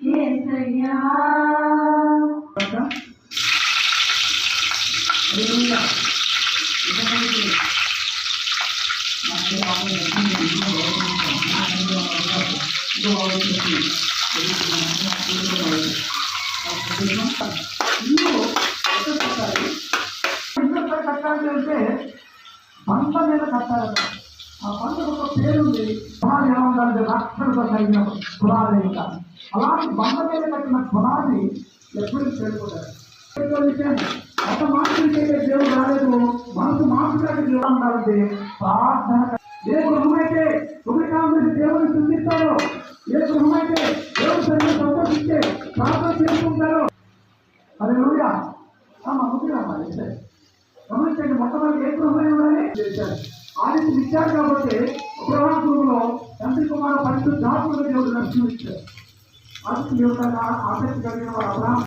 యేసయ్యా కట్టాలంటే బండ మీద కట్టాలట. ఆ బండకు ఒక పేరుంది, పునాది ఎలా ఉండాలంటే రక్షణతో కలిగిన పునాది. ఇంకా అలాంటి బండ మీద కట్టిన పునాది ఎప్పుడు పేరుకుంటారు. ఒక మాటలకి దేవుడు రాలేదు, మనసు మాటలకి దేవుడు ఉండాలంటే ప్రార్థన. ఏ గృహమైతే ఉదయకాలం దేవుడిని చింతిస్తారో, ఏ గృహమైతే దేవుడు సరిగ్గా సంతోషించే ప్రార్థన చేసుకుంటారో అది రోజుగా గమనించండి. మొట్టమొదటి ఏ గృహమై ఉండాలి చేశారు. ఆయన ఇచ్చారు కాబట్టి అబ్రహాం గృహంలో తండ్రి కుమార పరిశుద్ధాత్మక దేవుడు దర్శనం ఇచ్చారు. ఆసక్తి దేవుడు ఆసక్తి కలిగిన వారు అబ్రహాం